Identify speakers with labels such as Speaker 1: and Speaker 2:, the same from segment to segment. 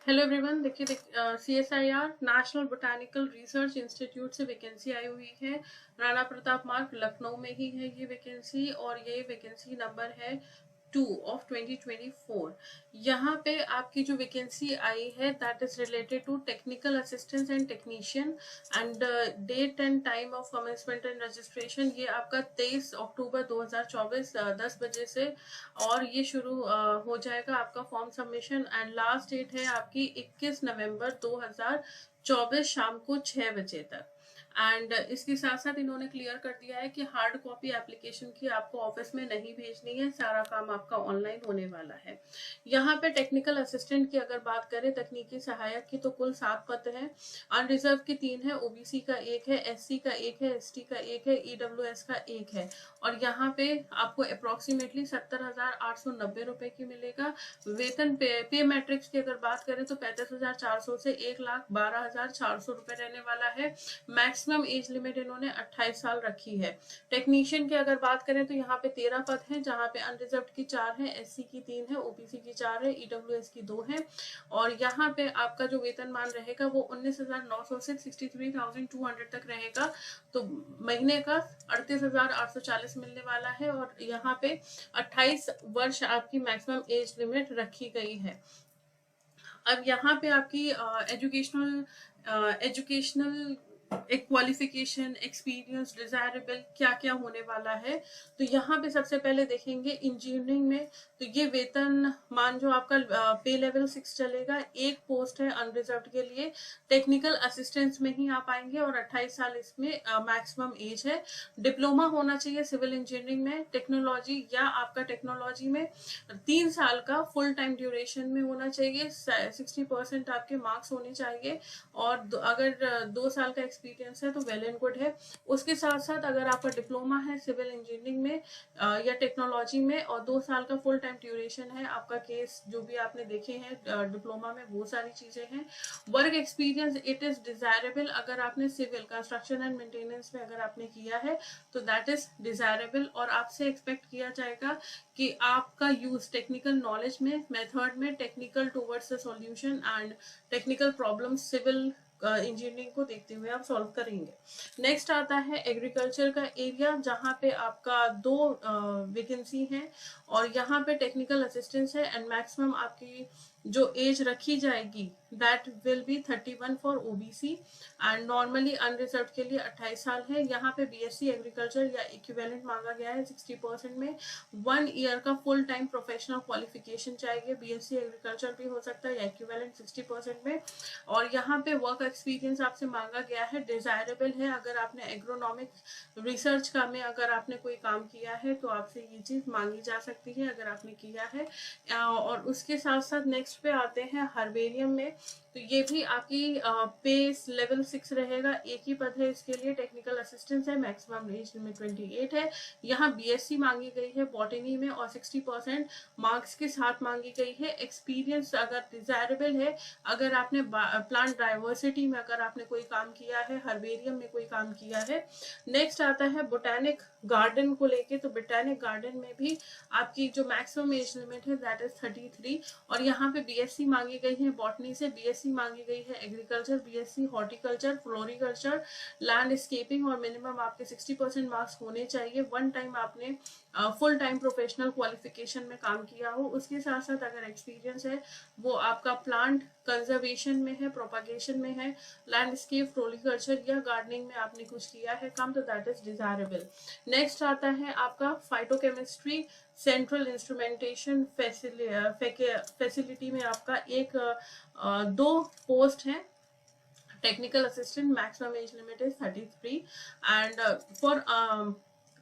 Speaker 1: Hello everyone. देखिए CSIR national botanical research institute से vacancy आई हुई है। राणा प्रताप मार्ग लखनऊ में ही है ये वैकेंसी, और ये वैकेंसी नंबर है 2 ऑफ 2024। यहाँ पे आपकी जो वैकेंसी आई है that is related to technical assistant and technician, and date and time of commencement and registration ये आपका 23 अक्टूबर 2024 10 बजे से, और ये शुरू हो जाएगा आपका form submission. And last date है आपकी 21 नवंबर 2024 शाम को 6 बजे तक। एंड इसके साथ साथ इन्होंने क्लियर कर दिया है कि हार्ड कॉपी एप्लीकेशन की आपको ऑफिस में नहीं भेजनी है, सारा काम आपका ऑनलाइन होने वाला है। यहाँ पे टेक्निकल असिस्टेंट की अगर बात करें, तकनीकी सहायक की, तो कुल 7 पद है। अनरिजर्व की 3 है, ओबीसी का 1 है, एससी का 1 है, एसटी का 1 है, ईडब्ल्यूएस का 1 है। और यहाँ पे आपको अप्रोक्सीमेटली 70,890 रुपए की मिलेगा। वेतन पे मैट्रिक्स की अगर बात करें तो 35,400 से 1,12,400 रुपए रहने वाला है। मैक्सिमम एज लिमिट इन्होंने 28 साल रखी है। टेक्नीशियन की अगर बात करें तो यहाँ पे 13 पद हैं, जहाँ पे अनरिजर्व की 4 है, एससी की 3 है, ओबीसी की 4 है, ईडब्ल्यूएस की 2 है। और यहाँ पे आपका जो वेतनमान रहेगा वो 19,900 से 63,200 तक रहेगा। तो महीने का 38,840 मिलने वाला है। और यहाँ पे 28 वर्ष आपकी मैक्सिमम एज लिमिट रखी गई है। अब यहाँ पे आपकी एजुकेशनल एक क्वालिफिकेशन, एक्सपीरियंस, डिजायरेबल क्या क्या होने वाला है। तो यहाँ पे सबसे पहले देखेंगे इंजीनियरिंग में, तो ये वेतन मान जो आपका पे लेवल 6 चलेगा। एक पोस्ट है अनरिजर्व के लिए, टेक्निकल असिस्टेंट्स में ही आप आएंगे, और 28 साल इसमें मैक्सिमम एज है। डिप्लोमा होना चाहिए सिविल इंजीनियरिंग में, टेक्नोलॉजी या आपका टेक्नोलॉजी में 3 साल का फुल टाइम ड्यूरेशन में होना चाहिए। 60% आपके मार्क्स होने चाहिए, और अगर 2 साल का एक्सपीरियंस है तो वेल एंड गुड है। उसके साथ साथ अगर आपका डिप्लोमा है सिविल इंजीनियरिंग में या टेक्नोलॉजी में, और 2 साल का फुल टाइम ड्यूरेशन है, आपका केस जो भी आपने देखे हैं डिप्लोमा में वो सारी चीजें हैं। Work experience it is desirable, अगर आपने सिविल कंस्ट्रक्शन एंड मेंटेनेंस में अगर आपने किया है तो दैट इज डिजायरेबल। और आपसे एक्सपेक्ट किया जाएगा कि आपका यूज टेक्निकल नॉलेज में, मेथड में, technical towards the solution and technical problem civil engineering को देखते हुए आप सॉल्व करेंगे। नेक्स्ट आता है एग्रीकल्चर का एरिया, जहाँ पे आपका 2 वैकेंसी है, और यहाँ पे टेक्निकल असिस्टेंस है। एंड मैक्सिमम आपकी जो एज रखी जाएगी that will be 31 for OBC, and normally unreserved के लिए 28 साल है। यहाँ पे बीएससी एग्रीकल्चर या इक्विवेलेंट मांगा गया है 60% में। 1 ईयर का फुल टाइम प्रोफेशनल क्वालिफिकेशन चाहिए, बीएससी एग्रीकल्चर भी हो सकता है या इक्विवेलेंट 60% में। और यहाँ पे वर्क एक्सपीरियंस आपसे मांगा गया है, डिजायरेबल है। अगर आपने एग्रोनॉमिक रिसर्च का में अगर आपने कोई काम किया है तो आपसे ये चीज मांगी जा सकती है अगर आपने किया है। और उसके साथ साथ नेक्स्ट पे आते हैं हर्बेरियम में, तो ये भी आपकी पे लेवल 6 रहेगा। एक ही पद है इसके लिए, टेक्निकल असिस्टेंट है, मैक्सिमम एज लिमिट 28 है। यहाँ बीएससी मांगी गई है बॉटनी में, और 60% मार्क्स के साथ मांगी गई है। एक्सपीरियंस अगर डिजायरेबल है, अगर आपने प्लांट डाइवर्सिटी में अगर आपने कोई काम किया है, हर्बेरियम में कोई काम किया है। नेक्स्ट आता है बोटैनिक गार्डन को लेके, तो बोटैनिक गार्डन में भी आपकी जो मैक्सिमम एज लिमिट है दैट इज 33। और यहाँ पे बीएससी मांगी गई है बॉटनी से, बीएससी मांगी गई है agriculture, BSc horticulture, floriculture, landscaping, और मिनिमम आपके 60% मार्क्स होने चाहिए। 1 टाइम आपने फुल टाइम प्रोफेशनल क्वालिफिकेशन में काम किया हो। उसके साथ साथ अगर एक्सपीरियंस है वो आपका प्लांट कंजर्वेशन में है, प्रोपागेशन में है, लैंडस्केप, फ्लोरिकल्चर या गार्डनिंग में आपने कुछ किया है काम, तो दैट इज डिजायरेबल। नेक्स्ट आता है आपका फाइटोकेमिस्ट्री सेंट्रल इंस्ट्रूमेंटेशन फैसिलिटी में आपका 2 पोस्ट है। Technical assistant, maximum age limit is 33 and for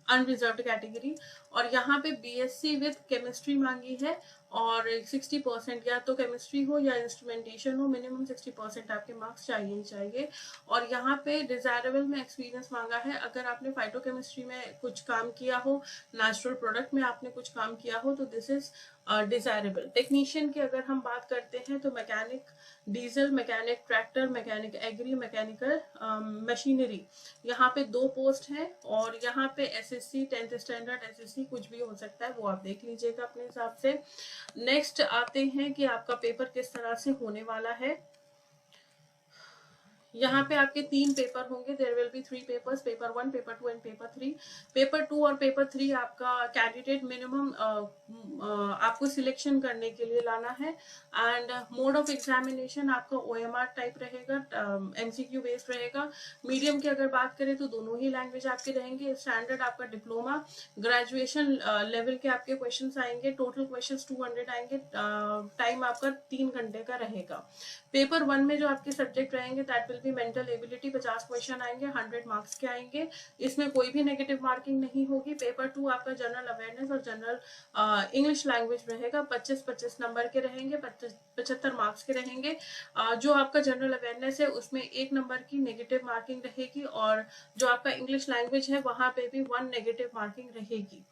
Speaker 1: unreserved category. और यहाँ पे बीएससी विद केमिस्ट्री मांगी है, और 60% या तो केमिस्ट्री हो या इंस्ट्रूमेंटेशन हो, मिनिमम 60% आपके मार्क्स चाहिए ही चाहिए। और यहाँ पे डिजायरेबल में एक्सपीरियंस मांगा है, अगर आपने फाइटोकेमिस्ट्री में कुछ काम किया हो, नेचुरल प्रोडक्ट में आपने कुछ काम किया हो, तो दिस इज डिजायरेबल। टेक्नीशियन की अगर हम बात करते हैं तो mechanic diesel, mechanic tractor, mechanic agri, mechanical machinery, यहाँ पे 2 पोस्ट हैं। और यहाँ पे एसएससी 10th स्टैंडर्ड एसएससी कुछ भी हो सकता है, वो आप देख लीजिएगा अपने हिसाब से। नेक्स्ट आते हैं कि आपका पेपर किस तरह से होने वाला है। यहाँ पे आपके 3 पेपर होंगे, there will be 3 papers, paper 1, paper 2 and paper 3। Paper 2 और पेपर 3 आपका कैंडिडेट मिनिमम आपको सिलेक्शन करने के लिए लाना है। एंड मोड ऑफ एग्जामिनेशन आपका ओएमआर टाइप रहेगा, एमसीक्यू बेस्ड रहेगा। मीडियम की अगर बात करें तो दोनों ही लैंग्वेज आपके रहेंगे। स्टैंडर्ड आपका डिप्लोमा ग्रेजुएशन लेवल के आपके क्वेश्चंस आएंगे। टोटल क्वेश्चंस 200 आएंगे। टाइम आपका 3 घंटे का रहेगा। पेपर 1 में जो आपके सब्जेक्ट रहेंगे that will B mental ability, 50 question आएंगे, 100 मार्क्स के आएंगे। इसमें कोई भी नेगेटिव मार्किंग नहीं होगी। पेपर 2 आपका जनरल अवेयरनेस और जनरल इंग्लिश लैंग्वेज रहेगा। 25-25 नंबर के रहेंगे, 75 मार्क्स के रहेंगे। जो आपका जनरल अवेयरनेस है उसमें 1 नंबर की नेगेटिव मार्किंग रहेगी, और जो आपका इंग्लिश लैंग्वेज है वहां पे भी 1 नेगेटिव मार्किंग रहेगी।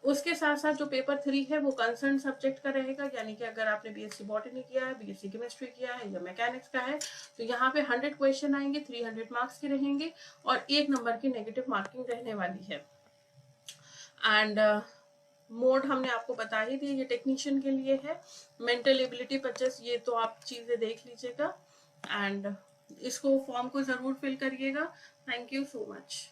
Speaker 1: उसके साथ साथ जो पेपर 3 है वो कंसर्न सब्जेक्ट का रहेगा, यानी कि अगर आपने बीएससी बॉटनी किया है, बीएससी केमिस्ट्री किया है या मैकेनिक्स का है, तो यहाँ पे 100 क्वेश्चन आएंगे, 300 मार्क्स के रहेंगे, और 1 नंबर की नेगेटिव मार्किंग रहने वाली है। एंड मोड हमने आपको बता ही दी, ये टेक्नीशियन के लिए है। मेंटल एबिलिटी 25, ये तो आप चीजें देख लीजिएगा। एंड इसको फॉर्म को जरूर फिल करिएगा। Thank you so much.